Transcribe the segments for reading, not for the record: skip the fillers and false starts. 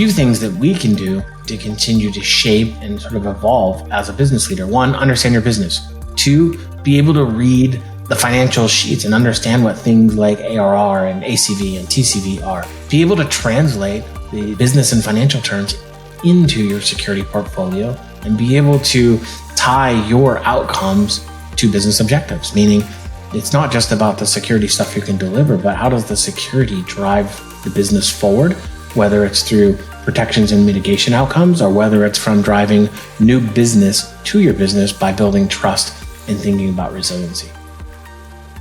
few things that we can do to continue to shape and sort of evolve as a business leader. One, understand your business. Two, be able to read the financial sheets and understand what things like ARR and ACV and TCV are. Be able to translate the business and financial terms into your security portfolio and be able to tie your outcomes to business objectives, meaning it's not just about the security stuff you can deliver, but how does the security drive the business forward, whether it's through protections and mitigation outcomes or whether it's from driving new business to your business by building trust and thinking about resiliency.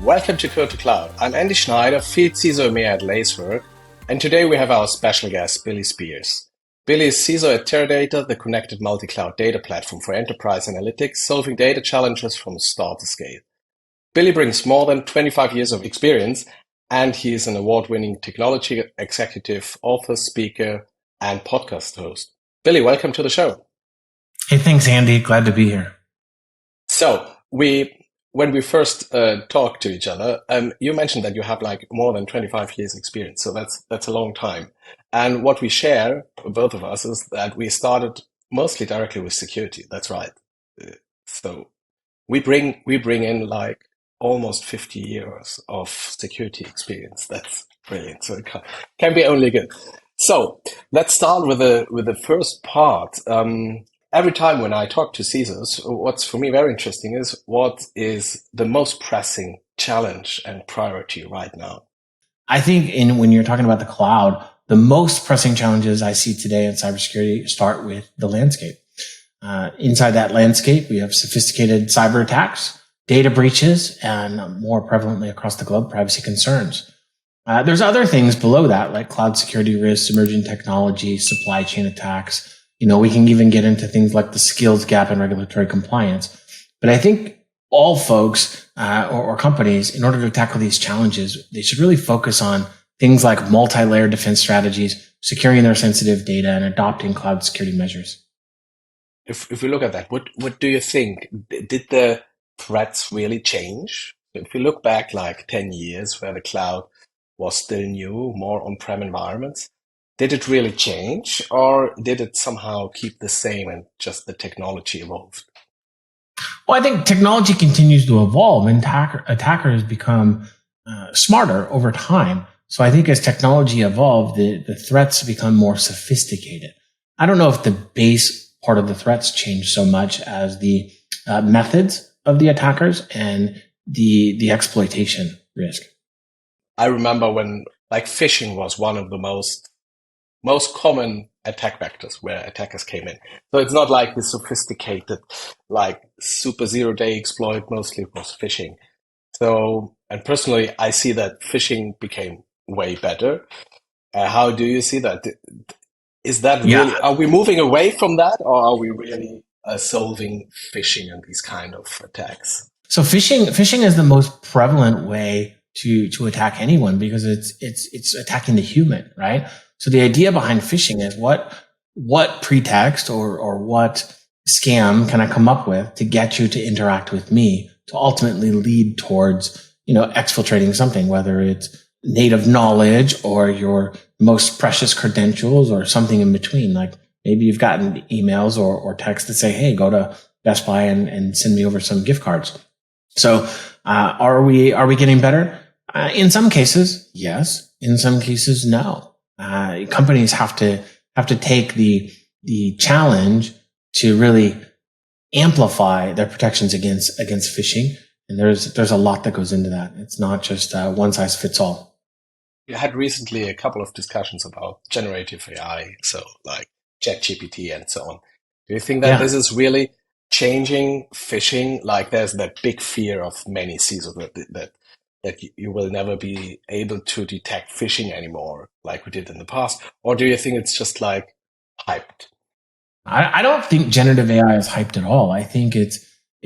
Welcome to Code to Cloud. I'm Andy Schneider, Field CISO EMEA at Lacework, and today we have our special guest, Billy Spears. Billy is CISO at Teradata, the connected multi-cloud data platform for enterprise analytics, solving data challenges from start to scale. Billy brings more than 25 years of experience, and he is an award-winning technology executive, author, speaker, and podcast host. Billy, welcome to the show. Hey, thanks, Andy. Glad to be here. So when we first talked to each other, you mentioned that you have like more than 25 years experience. So that's a long time. And what we share, both of us, is that we started mostly directly with security. That's right. So we bring in like almost 50 years of security experience. That's brilliant. So it can be only good. So let's start with the first part. Every time when I talk to CISOs, what's for me very interesting is what is the most pressing challenge and priority right now? I think when you're talking about the cloud, the most pressing challenges I see today in cybersecurity start with the landscape. Inside that landscape, we have sophisticated cyber attacks, data breaches, and more prevalently across the globe, privacy concerns. There's other things below that, like cloud security risks, emerging technology, supply chain attacks. We can even get into things like the skills gap and regulatory compliance. But I think all folks or companies, in order to tackle these challenges, they should really focus on things like multi-layer defense strategies, securing their sensitive data, and adopting cloud security measures. If we look at that, what do you think? Did the threats really change? If we look back like 10 years where the cloud was still new, more on-prem environments, did it really change, or did it somehow keep the same and just the technology evolved? Well, I think technology continues to evolve and attackers become smarter over time. So I think as technology evolved, the threats become more sophisticated. I don't know if the base part of the threats changed so much as the methods of the attackers and the exploitation risk. I remember when like phishing was one of the most common attack vectors where attackers came in. So it's not like the sophisticated, like super zero-day exploit, mostly it was phishing. So, and personally, I see that phishing became way better. How do you see that? Is that really, are we moving away from that, or are we really solving phishing and these kind of attacks? So phishing is the most prevalent way to attack anyone because it's attacking the human, right? So the idea behind phishing is what pretext or what scam can I come up with to get you to interact with me to ultimately lead towards, exfiltrating something, whether it's native knowledge or your most precious credentials or something in between. Like maybe you've gotten emails or texts that say, hey, go to Best Buy and send me over some gift cards. So are we getting better? In some cases, yes. In some cases, no. Companies have to take the challenge to really amplify their protections against phishing, and there's a lot that goes into that. It's not just one size fits all. You had recently a couple of discussions about generative AI, so like ChatGPT and so on. Do you think that this is really changing phishing? Like there's that big fear of many CISOs that you will never be able to detect phishing anymore like we did in the past? Or do you think it's just like hyped? I don't think generative AI is hyped at all. I think it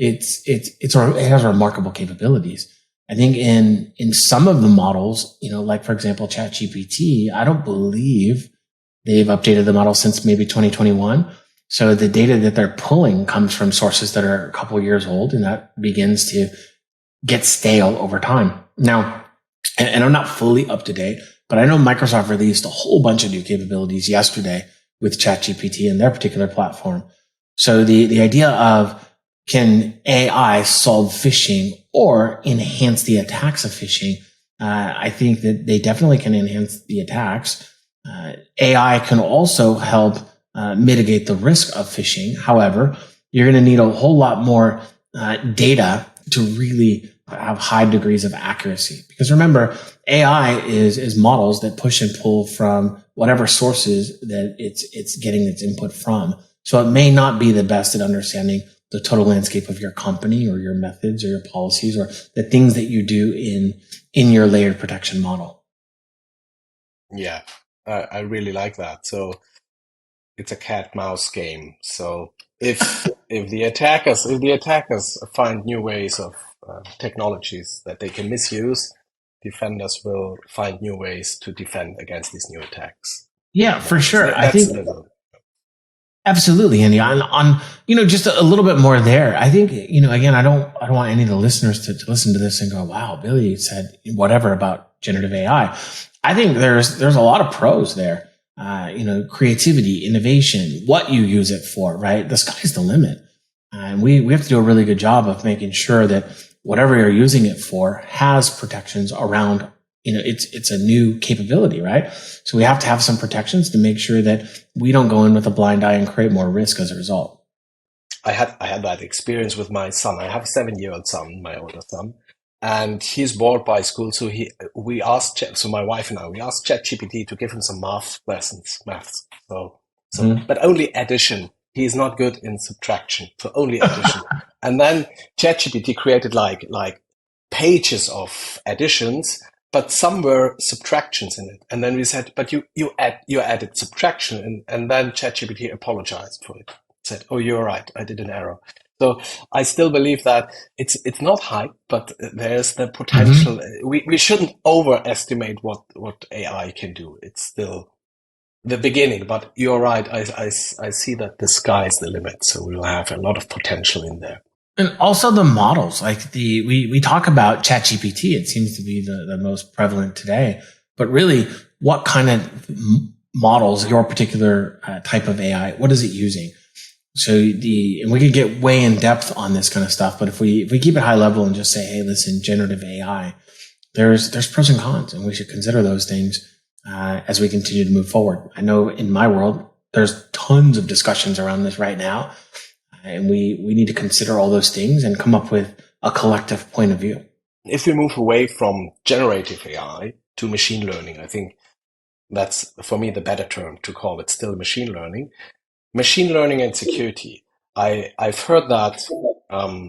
has remarkable capabilities. I think in some of the models, like for example, ChatGPT, I don't believe they've updated the model since maybe 2021. So the data that they're pulling comes from sources that are a couple of years old, and that begins to get stale over time. Now, and I'm not fully up to date, but I know Microsoft released a whole bunch of new capabilities yesterday with ChatGPT and their particular platform. So the idea of, can AI solve phishing or enhance the attacks of phishing? I think that they definitely can enhance the attacks. AI can also help mitigate the risk of phishing. However, you're going to need a whole lot more data to really have high degrees of accuracy. Because remember, AI is models that push and pull from whatever sources that it's getting its input from. So it may not be the best at understanding the total landscape of your company or your methods or your policies or the things that you do in your layered protection model. Yeah, I really like that. So it's a cat mouse game. So if the attackers find new ways of technologies that they can misuse, defenders will find new ways to defend against these new attacks. Yeah, for sure. I That's think absolutely, Andy. On just a little bit more there. I think again, I don't want any of the listeners to listen to this and go, "Wow, Billy said whatever about generative AI." I think there's a lot of pros there. Creativity, innovation, what you use it for, right? The sky's the limit, and we have to do a really good job of making sure that whatever you're using it for has protections around. It's a new capability, right? So we have to have some protections to make sure that we don't go in with a blind eye and create more risk as a result. I had that experience with my son. I have a 7-year-old son, my older son, and he's bored by school. So my wife and I, we asked ChatGPT to give him some maths. But only addition. He's not good in subtraction, so only addition. And then ChatGPT created like pages of additions, but some were subtractions in it. And then we said, but you added subtraction, and then ChatGPT apologized for it. Said, "Oh, you're right. I did an error." So I still believe that it's not hype, but there's the potential. We shouldn't overestimate what AI can do. It's still the beginning, but you're right. I see that the sky is the limit. So we will have a lot of potential in there. And also the models, like we talk about ChatGPT. It seems to be the most prevalent today, but really, what kind of models, your particular type of AI, what is it using? So and we could get way in depth on this kind of stuff, but if we keep it high level and just say, hey, listen, generative AI, there's pros and cons, and we should consider those things as we continue to move forward. I know in my world, there's tons of discussions around this right now, and we need to consider all those things and come up with a collective point of view. If we move away from generative AI to machine learning, I think that's, for me, the better term to call it, still machine learning. Machine learning and security. I've heard that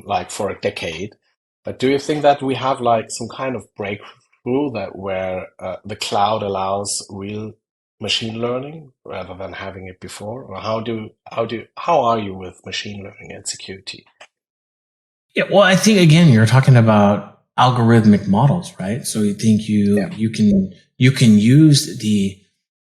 like for a decade, but do you think that we have like some kind of breakthrough where the cloud allows real machine learning rather than having it before? Or how are you with machine learning and security? Yeah, well, I think again, you're talking about algorithmic models, right? So you think you can use the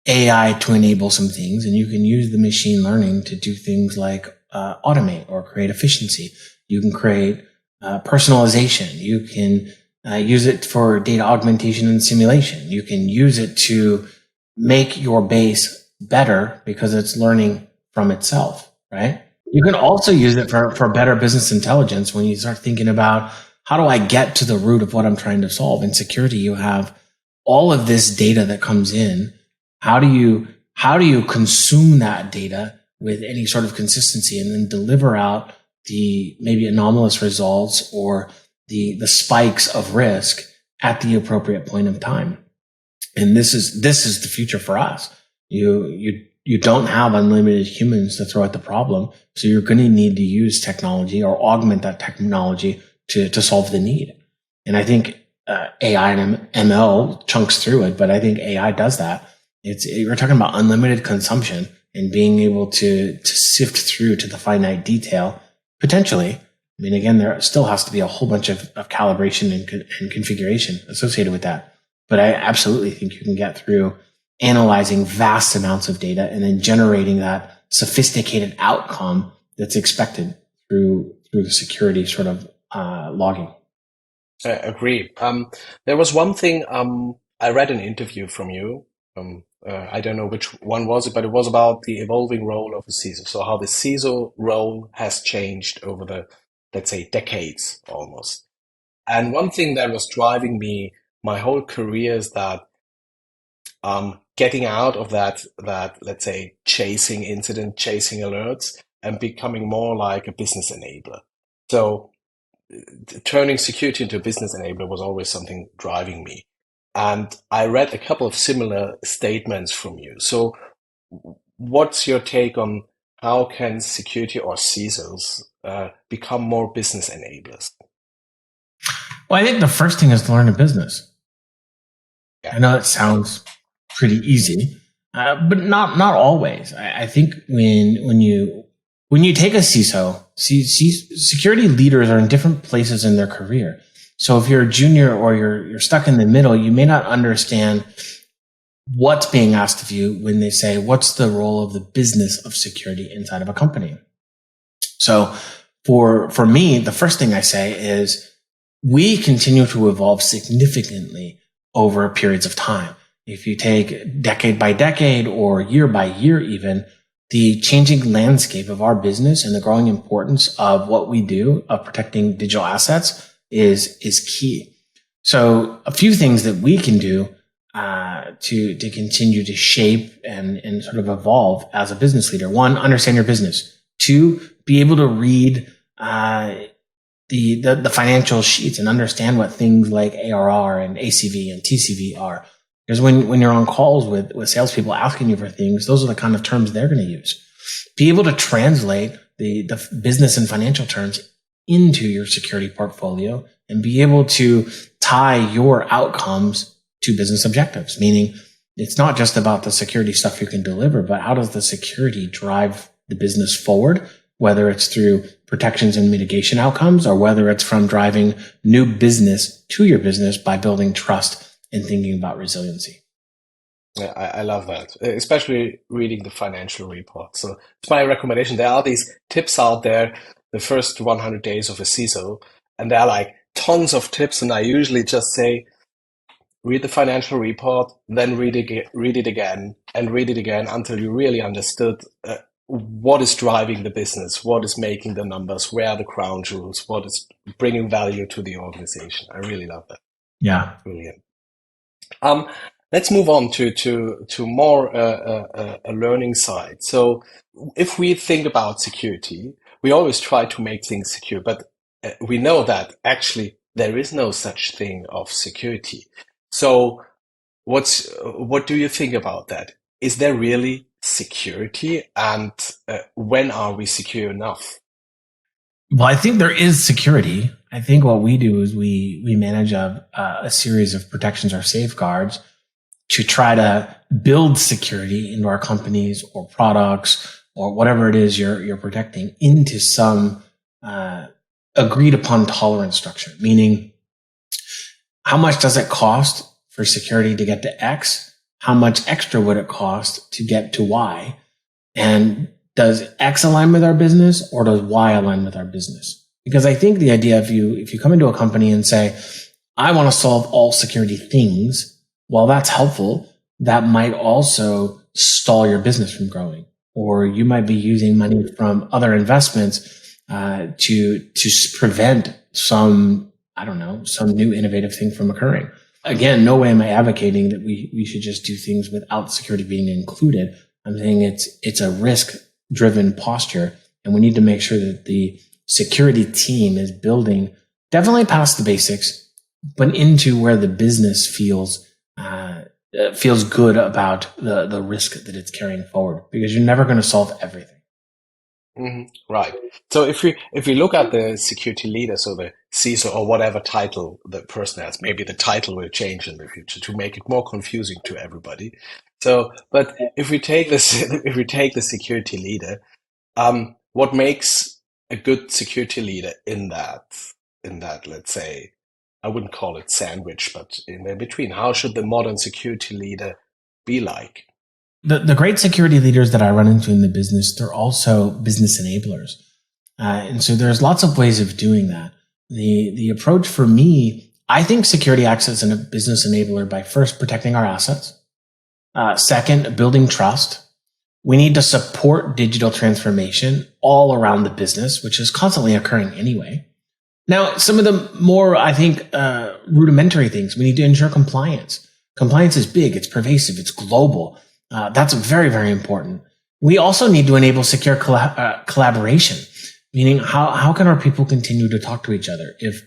AI to enable some things, and you can use the machine learning to do things like automate or create efficiency. You can create personalization. You can use it for data augmentation and simulation. You can use it to make your base better because it's learning from itself, right? You can also use it for better business intelligence when you start thinking about, how do I get to the root of what I'm trying to solve? In security, you have all of this data that comes in. How do you consume that data with any sort of consistency and then deliver out the maybe anomalous results or the spikes of risk at the appropriate point of time? And this is the future for us. You don't have unlimited humans to throw at the problem, so you're going to need to use technology or augment that technology to solve the need. And I think AI and ML chunks through it, but I think AI does that. We're talking about unlimited consumption and being able to sift through to the finite detail, potentially. I mean, again, there still has to be a whole bunch of calibration and configuration associated with that. But I absolutely think you can get through analyzing vast amounts of data and then generating that sophisticated outcome that's expected through the security sort of logging. I agree. There was one thing, I read an interview from you I don't know which one was it, but it was about the evolving role of a CISO. So how the CISO role has changed over the, let's say, decades almost. And one thing that was driving me my whole career is that getting out of that let's say chasing incident, chasing alerts, and becoming more like a business enabler. So turning security into a business enabler was always something driving me. And I read a couple of similar statements from you. So what's your take on how can security or CISOs become more business enablers? Well, I think the first thing is to learn a business. Yeah. I know it sounds pretty easy, but not always. I think when you take a CISO, security leaders are in different places in their career. So if you're a junior or you're stuck in the middle, you may not understand what's being asked of you when they say, what's the role of the business of security inside of a company? So for me, the first thing I say is we continue to evolve significantly over periods of time. If you take decade by decade or year by year even, the changing landscape of our business and the growing importance of what we do of protecting digital assets is key. So a few things that we can do to continue to shape and sort of evolve as a business leader. One, understand your business. Two, be able to read the financial sheets and understand what things like ARR and ACV and TCV are. Because when you're on calls with salespeople asking you for things, those are the kind of terms they're going to use. Be able to translate the business and financial terms into your security portfolio and be able to tie your outcomes to business objectives, meaning it's not just about the security stuff you can deliver, but how does the security drive the business forward, whether it's through protections and mitigation outcomes or whether it's from driving new business to your business by building trust and thinking about resiliency. Yeah, I love that, especially reading the financial report. So it's my recommendation. There are these tips out there, the first 100 days of a CISO, and there are like tons of tips. And I usually just say, read the financial report, then read it again, and read it again until you really understood what is driving the business, what is making the numbers, where are the crown jewels, what is bringing value to the organization. I really love that. Yeah. Brilliant. Let's move on to more a learning side. So if we think about security, we always try to make things secure, but we know that actually there is no such thing of security. So what do you think about that? Is there really security, and when are we secure enough? Well, I think there is security. I think what we do is we manage a series of protections or safeguards to try to build security into our companies or products or whatever it is you're protecting into some agreed upon tolerance structure, meaning how much does it cost for security to get to X? How much extra would it cost to get to Y? And does X align with our business or does Y align with our business? Because I think the idea if you come into a company and say, I want to solve all security things, while that's helpful, that might also stall your business from growing. Or you might be using money from other investments to prevent some new innovative thing from occurring. Again, no way am I advocating that we should just do things without security being included. I'm saying it's a risk-driven posture, and we need to make sure that the security team is building definitely past the basics, but into where the business feels good about the risk that it's carrying forward, because you're never going to solve everything. Right. So if we look at the security leader, so the CISO or whatever title the person has, maybe the title will change in the future to make it more confusing to everybody. So, but if we take this, if we take the security leader, what makes a good security leader in that, let's say, I wouldn't call it sandwich, but in between, how should the modern security leader be like? The great security leaders that I run into in the business, they're also business enablers. And so there's lots of ways of doing that. The approach for me, I think security acts as a business enabler by first protecting our assets. Second, building trust. We need to support digital transformation all around the business, which is constantly occurring anyway. Now, some of the more, I think, rudimentary things, we need to ensure compliance. Compliance is big, it's pervasive, it's global. That's very, very important. We also need to enable secure collaboration, meaning how can our people continue to talk to each other? If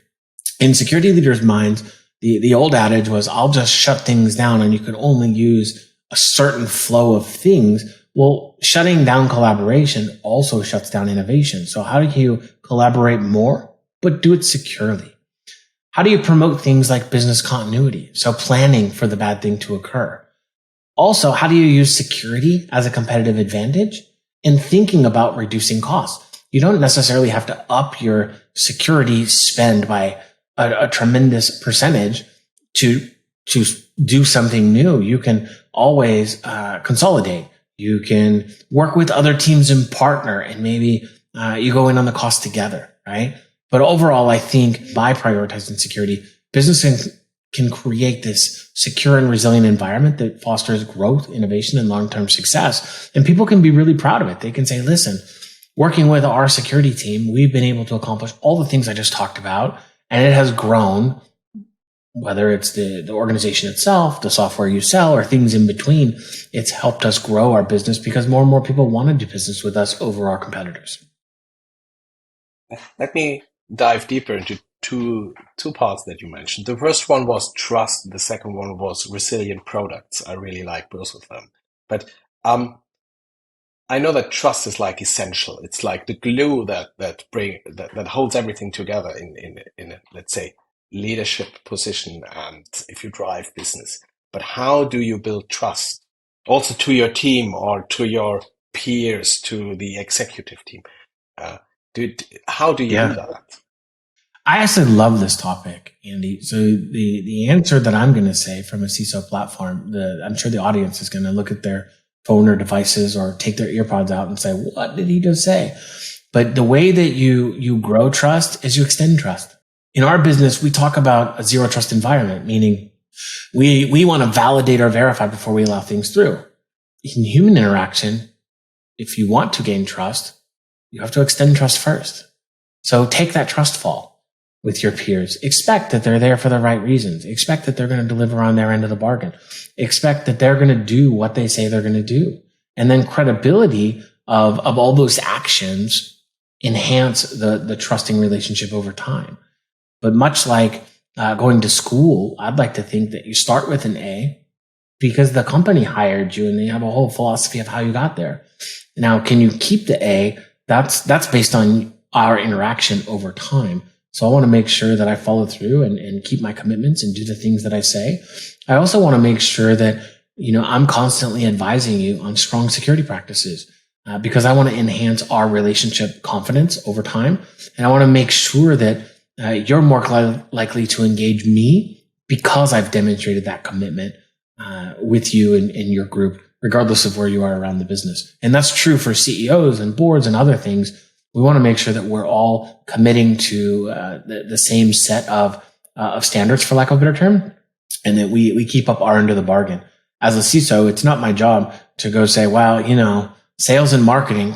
in security leaders' minds, the old adage was, I'll just shut things down and you can only use a certain flow of things. Well, shutting down collaboration also shuts down innovation. So how do you collaborate more, but do it securely? How do you promote things like business continuity? So planning for the bad thing to occur. Also, how do you use security as a competitive advantage in thinking about reducing costs? You don't necessarily have to up your security spend by a tremendous percentage to do something new. You can always consolidate. You can work with other teams and partner, and maybe you go in on the cost together, right? But overall, I think by prioritizing security, business can create this secure and resilient environment that fosters growth, innovation, and long-term success. And people can be really proud of it. They can say, listen, working with our security team, we've been able to accomplish all the things I just talked about, and it has grown, whether it's the organization itself, the software you sell, or things in between. It's helped us grow our business because more and more people want to do business with us over our competitors. Let me dive deeper into two parts that you mentioned. The first one was trust. The second one was resilient products. I really like both of them. But I know that trust is like essential. It's like the glue that holds everything together in a, let's say, leadership position, and if you drive business. But how do you build trust also to your team or to your peers, to the executive team? How do you do that? I actually love this topic, Andy. So the answer that I'm going to say from a CISO platform, I'm sure the audience is going to look at their phone or devices or take their earpods out and say, what did he just say? But the way that you grow trust is you extend trust. In our business, we talk about a zero trust environment, meaning we want to validate or verify before we allow things through. In human interaction, if you want to gain trust, you have to extend trust first. So take that trust fall with your peers. Expect that they're there for the right reasons. Expect that they're going to deliver on their end of the bargain. Expect that they're going to do what they say they're going to do. And then credibility of all those actions enhance the trusting relationship over time. But much like going to school, I'd like to think that you start with an A because the company hired you and they have a whole philosophy of how you got there. Now, can you keep the A? That's based on our interaction over time. So I want to make sure that I follow through and keep my commitments and do the things that I say. I also want to make sure that, I'm constantly advising you on strong security practices because I want to enhance our relationship confidence over time. And I want to make sure that you're more likely to engage me because I've demonstrated that commitment with you and your group, regardless of where you are around the business. And that's true for CEOs and boards and other things. We want to make sure that we're all committing to the same set of standards, for lack of a better term, and that we keep up our end of the bargain. As a CISO, it's not my job to go say, well, sales and marketing,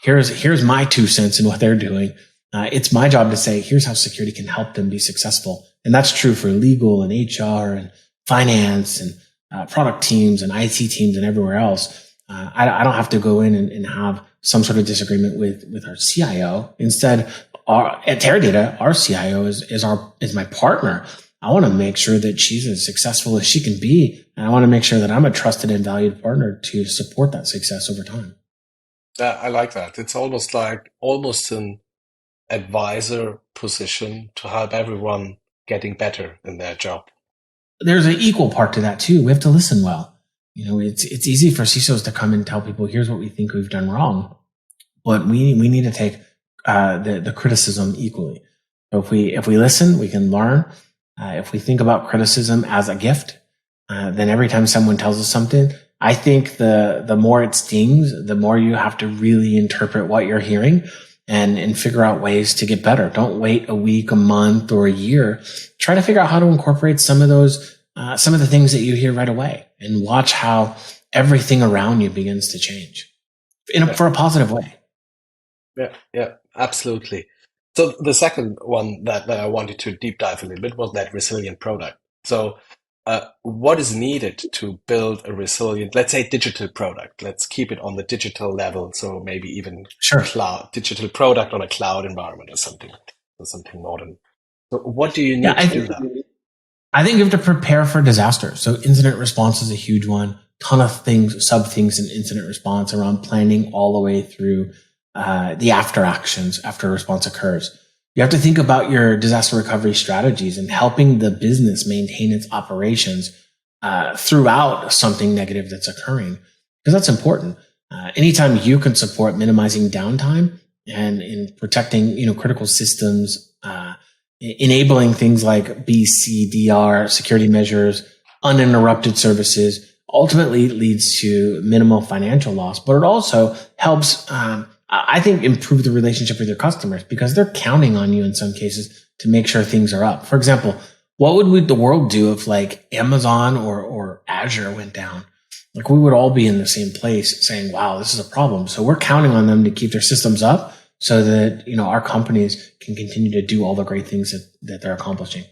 here's my 2 cents in what they're doing. It's my job to say, here's how security can help them be successful. And that's true for legal and HR and finance and product teams and IT teams and everywhere else. I don't have to go in and have some sort of disagreement with our CIO. Instead, at Teradata, our CIO is my partner. I want to make sure that she's as successful as she can be. And I want to make sure that I'm a trusted and valued partner to support that success over time. I like that. It's almost an advisor position to help everyone getting better in their job. There's an equal part to that too. We have to listen well. It's easy for CISOs to come and tell people, here's what we think we've done wrong. But we need to take the criticism equally. So if we listen, we can learn. If we think about criticism as a gift, then every time someone tells us something, I think the more it stings, the more you have to really interpret what you're hearing and figure out ways to get better. Don't wait a week, a month, or a year. Try to figure out how to incorporate some of those some of the things that you hear right away, and watch how everything around you begins to change for a positive way. Yeah, absolutely. So the second one that I wanted to deep dive a little bit was that resilient product. So what is needed to build a resilient, let's say, digital product? Let's keep it on the digital level. So maybe even Sure. cloud, digital product on a cloud environment or something modern. So what do you Yeah, need to do that? I think you have to prepare for disaster. So incident response is a huge one. Ton of things, sub things in incident response around planning all the way through the after actions after a response occurs. You have to think about your disaster recovery strategies and helping the business maintain its operations throughout something negative that's occurring, because that's important. Anytime you can support minimizing downtime and in protecting, critical systems, enabling things like BCDR, security measures, uninterrupted services, ultimately leads to minimal financial loss, but it also helps, I think, improve the relationship with your customers, because they're counting on you in some cases to make sure things are up. For example, what would the world do if like Amazon or Azure went down? Like we would all be in the same place saying, wow, this is a problem. So we're counting on them to keep their systems up so that, our companies can continue to do all the great things that they're accomplishing.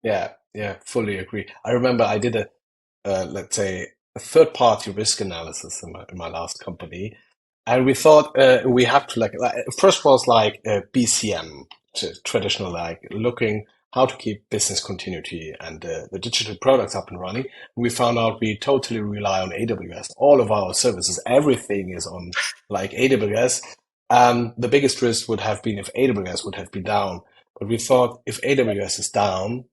Yeah, fully agree. I remember I did let's say, a third-party risk analysis in my last company, and we thought we have to first was like BCM, traditional, like looking how to keep business continuity and the digital products up and running. We found out we totally rely on AWS. All of our services, everything is on like AWS. The biggest risk would have been if AWS would have been down. But we thought if AWS is down,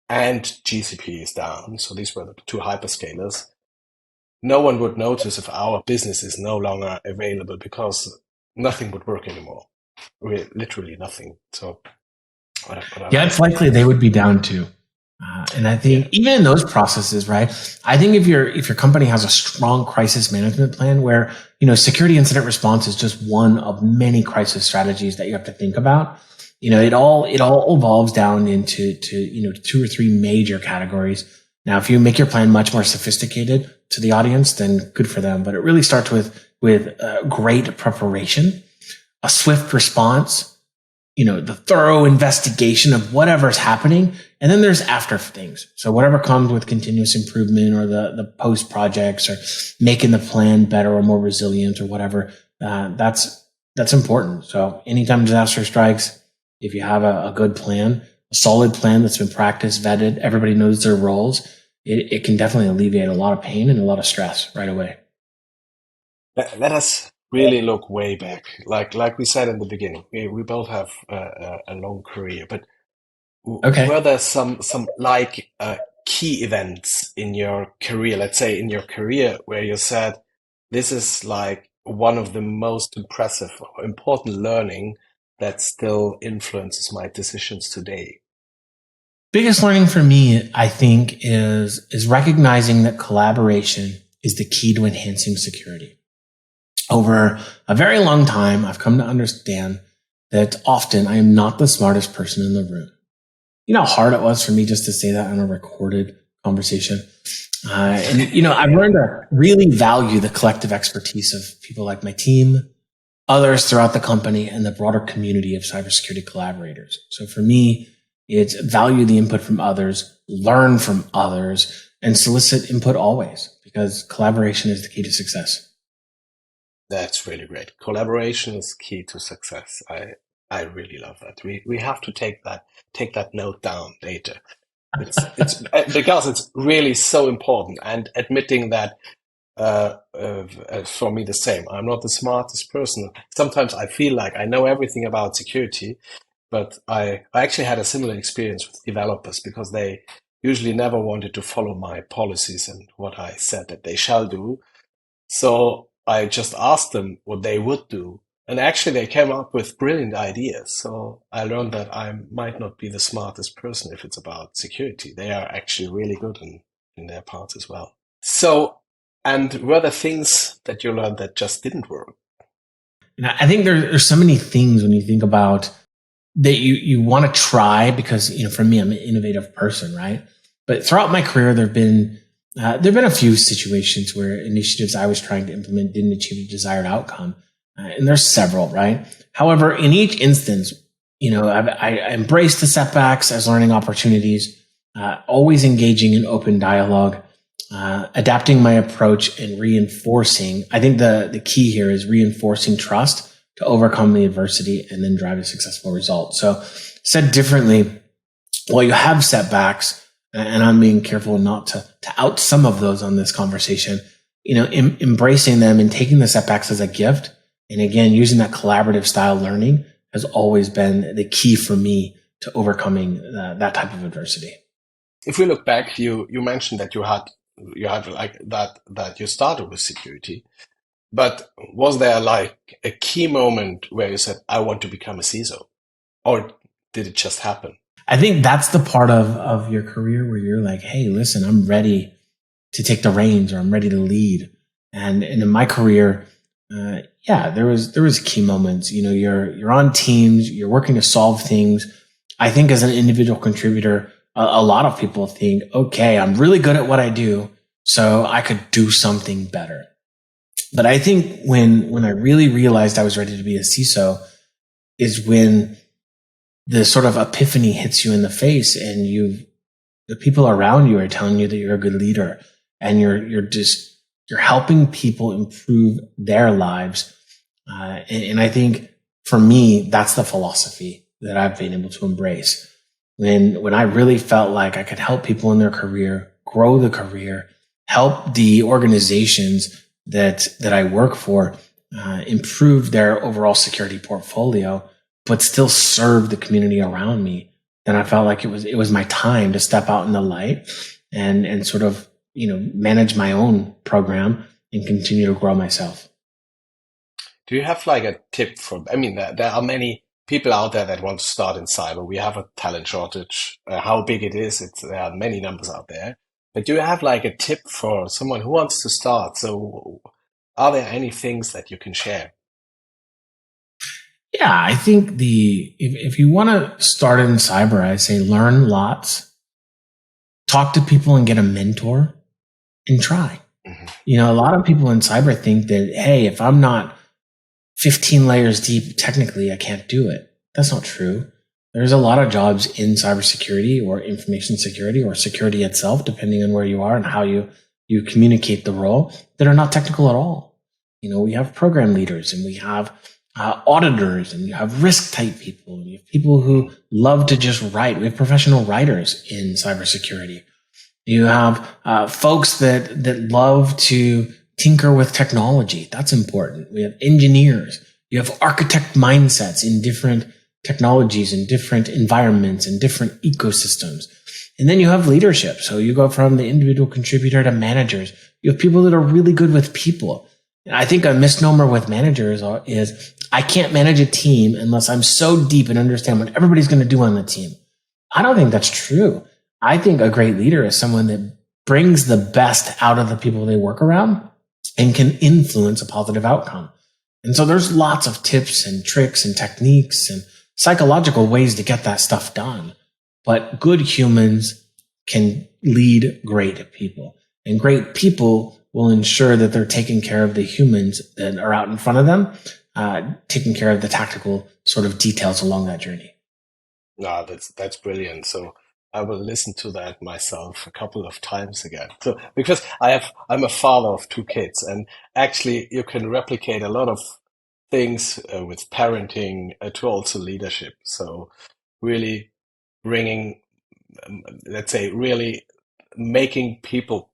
and GCP is down. So these were the two hyperscalers. No one would notice if our business is no longer available because nothing would work anymore. Literally nothing. So Yeah, it's likely they would be down too. And I yeah, think even in those processes, right? I think if your company has a strong crisis management plan where, security incident response is just one of many crisis strategies that you have to think about. It all evolves down into two or three major categories. Now, if you make your plan much more sophisticated to the audience, then good for them. But it really starts with great preparation, a swift response, the thorough investigation of whatever's happening. And then there's after things. So whatever comes with continuous improvement or the post projects or making the plan better or more resilient or whatever, that's important. So anytime disaster strikes, if you have a good plan, a solid plan that's been practiced, vetted, everybody knows their roles, it can definitely alleviate a lot of pain and a lot of stress right away. let us really look way back. Like we said in the beginning, we both have a long career, but Okay. were there some like key events in your career, let's say in your career, where you said, this is like one of the most impressive or important learning that still influences my decisions today? Biggest learning for me, I think, is recognizing that collaboration is the key to enhancing security. Over a very long time, I've come to understand that often I am not the smartest person in the room. You know how hard it was for me just to say that on a recorded conversation. I've learned to really value the collective expertise of people like my team, others throughout the company, and the broader community of cybersecurity collaborators. So for me, it's value the input from others, learn from others, and solicit input always, because collaboration is the key to success. That's really great. Collaboration is key to success. I really love that. We have to take that note down later. It's because it's really so important, and admitting that for me the same. I'm not the smartest person. Sometimes I feel like I know everything about security, but I actually had a similar experience with developers because they usually never wanted to follow my policies and what I said that they shall do. So I just asked them what they would do. And actually, they came up with brilliant ideas. So I learned that I might not be the smartest person if it's about security. They are actually really good in their parts as well. So, and were there things that you learned that just didn't work? And I think there's so many things when you think about that you want to try, because, for me, I'm an innovative person, right? But throughout my career, there've been a few situations where initiatives I was trying to implement didn't achieve the desired outcome, and there's several, right? However, in each instance, I embraced the setbacks as learning opportunities, always engaging in open dialogue, adapting my approach and reinforcing. I think the key here is reinforcing trust to overcome the adversity and then drive a successful result. So said differently, while you have setbacks, and I'm being careful not to out some of those on this conversation, embracing them and taking the setbacks as a gift. And again, using that collaborative style learning has always been the key for me to overcoming that type of adversity. If we look back, you mentioned that you had like that you started with security, but was there like a key moment where you said, I want to become a CISO, or did it just happen? I think that's the part of your career where you're like, hey, listen, I'm ready to take the reins, or I'm ready to lead. And in my career, there was key moments. You're on teams, you're working to solve things. I think as an individual contributor, a lot of people think, okay, I'm really good at what I do, so I could do something better. But I think when I really realized I was ready to be a CISO is when the sort of epiphany hits you in the face, and the people around you are telling you that you're a good leader, and you're helping people improve their lives. And I think for me, that's the philosophy that I've been able to embrace. When I really felt like I could help people in their career, grow the career, help the organizations that I work for improve their overall security portfolio, but still serve the community around me, then I felt like it was my time to step out in the light and sort of manage my own program and continue to grow myself. Do you have like a tip there are many people out there that want to start in cyber. We have a talent shortage. How big it is, there are many numbers out there. But do you have like a tip for someone who wants to start? So are there any things that you can share? Yeah, I think if you want to start in cyber, I say learn lots, talk to people and get a mentor, and try. Mm-hmm. A lot of people in cyber think that, hey, if I'm not 15 layers deep technically, I can't do it. That's not true. There's a lot of jobs in cybersecurity or information security or security itself, depending on where you are and how you communicate the role, that are not technical at all. We have program leaders, and we have auditors, and you have risk type people, and you have people who love to just write. We have professional writers in cybersecurity. You have folks that love to tinker with technology. That's important. We have engineers. You have architect mindsets in different technologies and different environments and different ecosystems. And then you have leadership. So you go from the individual contributor to managers. You have people that are really good with people. And I think a misnomer with managers is I can't manage a team unless I'm so deep and understand what everybody's going to do on the team. I don't think that's true. I think a great leader is someone that brings the best out of the people they work around and can influence a positive outcome. And so there's lots of tips and tricks and techniques and psychological ways to get that stuff done. But good humans can lead great people, and great people will ensure that they're taking care of the humans that are out in front of them, taking care of the tactical sort of details along that journey. No, that's brilliant. So I will listen to that myself a couple of times again. So because I'm a father of 2 kids, and actually you can replicate a lot of things with parenting to also leadership. So really bringing, let's say, really making people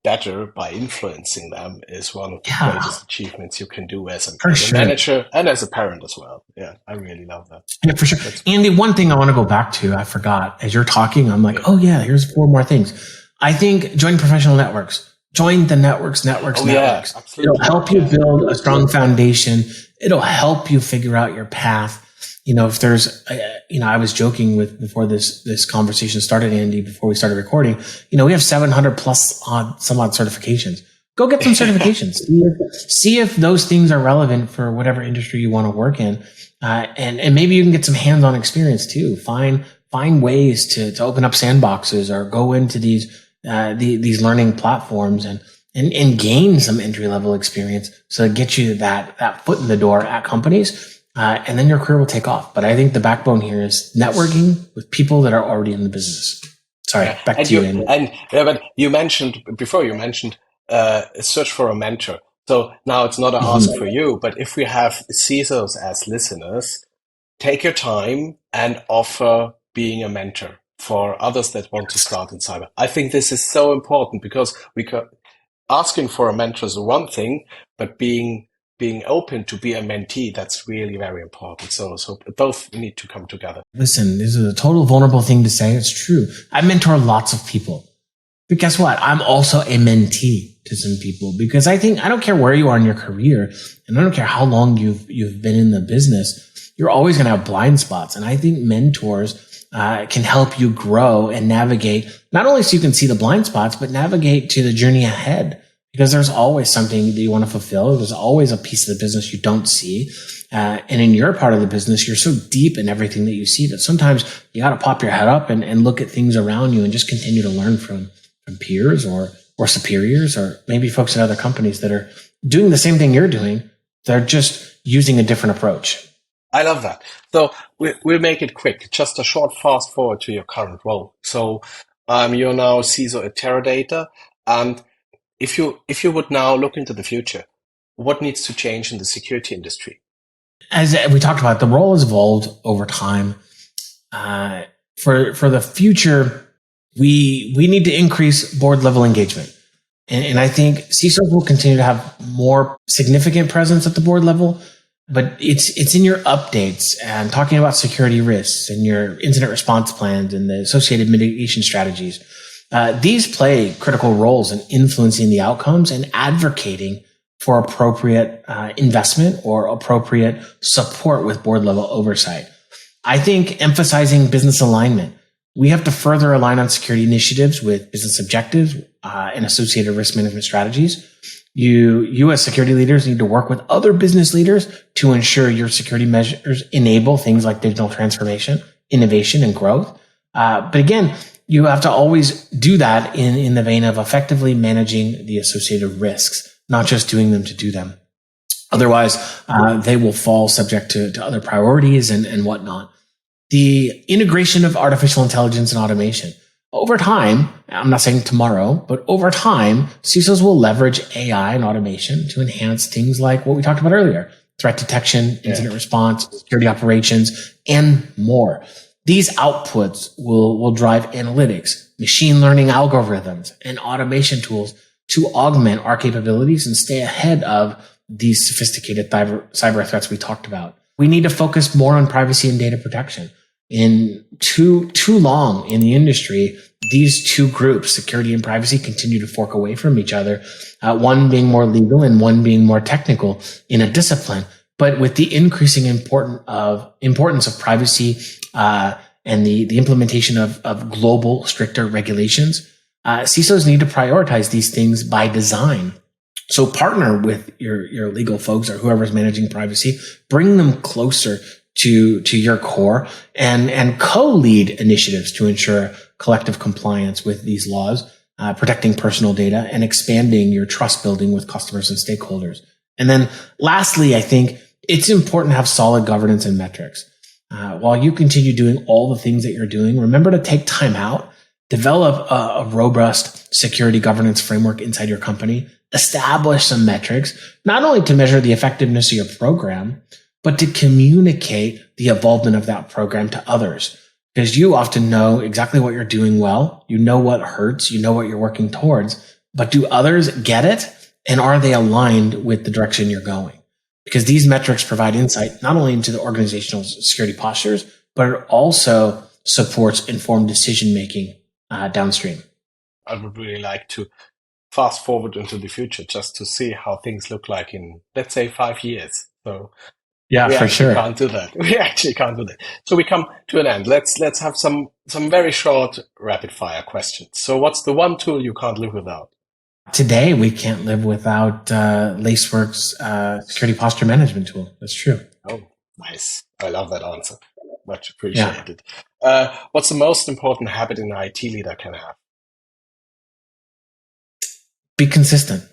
better by influencing them is one of the greatest achievements you can do as a manager and as a parent as well. Yeah, I really love that. Yeah, for sure. And the one thing I want to go back to, I forgot, as you're talking, I'm like, here's 4 more things. I think join professional networks. Join the networks. Yeah, it'll help you build a strong foundation. It'll help you figure out your path. If there's, I was joking before this conversation started, Andy, before we started recording, we have 700 plus some odd certifications. Go get some certifications. See if those things are relevant for whatever industry you want to work in. And maybe you can get some hands-on experience too. Find find ways to open up sandboxes or go into these learning platforms and gain some entry level experience. So it gets you that foot in the door at companies. And then your career will take off. But I think the backbone here is networking with people that are already in the business. Sorry, back to you, Andy. But you mentioned search for a mentor. So now it's not an ask for you, but if we have CISOs as listeners, take your time and offer being a mentor for others that want to start in cyber. I think this is so important because asking for a mentor is one thing, but being open to be a mentee, that's really very important. So both need to come together. Listen, this is a total vulnerable thing to say. It's true. I mentor lots of people. But guess what? I'm also a mentee to some people because I don't care where you are in your career and I don't care how long you've been in the business. You're always going to have blind spots. And I think mentors can help you grow and navigate, not only so you can see the blind spots, but navigate to the journey ahead. Because there's always something that you want to fulfill. There's always a piece of the business you don't see. And in your part of the business, you're so deep in everything that you see that sometimes you got to pop your head up and look at things around you and just continue to learn from peers or superiors or maybe folks at other companies that are doing the same thing you're doing. They're just using a different approach. I love that. So we'll make it quick. Just a short fast forward to your current role. So you're now CISO at Teradata. And if you would now look into the future, what needs to change in the security industry? As we talked about, the role has evolved over time. For the future, we need to increase board level engagement. And I think CISOs will continue to have more significant presence at the board level, but it's in your updates and talking about security risks and your incident response plans and the associated mitigation strategies. These play critical roles in influencing the outcomes and advocating for appropriate investment or appropriate support with board level oversight. I think emphasizing business alignment. We have to further align on security initiatives with business objectives and associated risk management strategies. You as security leaders need to work with other business leaders to ensure your security measures enable things like digital transformation, innovation, and growth. But again, you have to always do that in the vein of effectively managing the associated risks, not just doing them to do them. Otherwise, they will fall subject to other priorities and whatnot. The integration of artificial intelligence and automation. Over time, I'm not saying tomorrow, but over time, CISOs will leverage AI and automation to enhance things like what we talked about earlier, threat detection, incident response, security operations, and more. These outputs will drive analytics, machine learning algorithms, and automation tools to augment our capabilities and stay ahead of these sophisticated cyber threats we talked about. We need to focus more on privacy and data protection. In too long in the industry, these two groups, security and privacy, continue to fork away from each other, one being more legal and one being more technical in a discipline. But with the increasing importance of privacy and the implementation of global stricter regulations, CISOs need to prioritize these things by design. So partner with your legal folks or whoever's managing privacy, bring them closer to your core and co-lead initiatives to ensure collective compliance with these laws, protecting personal data and expanding your trust building with customers and stakeholders. And then lastly, I think it's important to have solid governance and metrics. While you continue doing all the things that you're doing, remember to take time out, develop a robust security governance framework inside your company, establish some metrics, not only to measure the effectiveness of your program, but to communicate the evolvement of that program to others. Because you often know exactly what you're doing well. You know what hurts. You know what you're working towards. But do others get it? And are they aligned with the direction you're going? Because these metrics provide insight not only into the organizational security postures, but it also supports informed decision-making downstream. I would really like to fast forward into the future just to see how things look like in, let's say, 5 years. So yeah, for sure. Can't do that. We actually can't do that. So we come to an end. Let's have some very short rapid fire questions. So what's the one tool you can't live without? Today, we can't live without Lacework's security posture management tool. That's true. Oh, nice. I love that answer. Much appreciated. What's the most important habit an IT leader can have? Be consistent.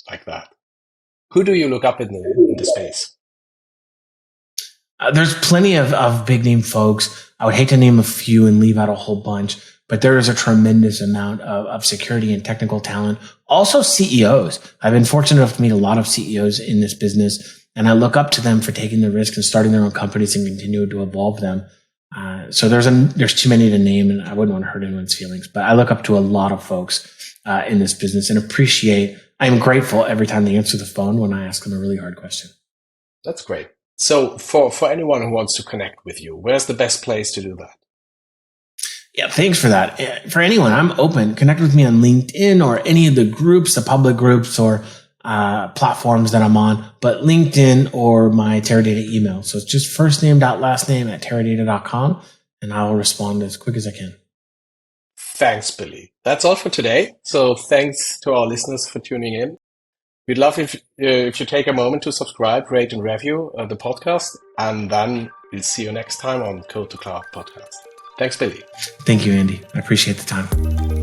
Like that. Who do you look up in the space? There's plenty of big name folks. I would hate to name a few and leave out a whole bunch, but there is a tremendous amount of security and technical talent. Also CEOs. I've been fortunate enough to meet a lot of CEOs in this business, and I look up to them for taking the risk and starting their own companies and continuing to evolve them. So there's too many to name, and I wouldn't want to hurt anyone's feelings, but I look up to a lot of folks in this business and I'm grateful every time they answer the phone when I ask them a really hard question. That's great. So for anyone who wants to connect with you, where's the best place to do that? Yeah, thanks for that. For anyone, I'm open. Connect with me on LinkedIn or any of the groups, the public groups or platforms that I'm on, but LinkedIn or my Teradata email. So it's just first name dot last name at teradata.com, and I will respond as quick as I can. Thanks, Billy. That's all for today. So thanks to our listeners for tuning in. We'd love if you take a moment to subscribe, rate, and review the podcast, and then we'll see you next time on Code to Cloud podcast. Thanks, Billy. Thank you, Andy. I appreciate the time.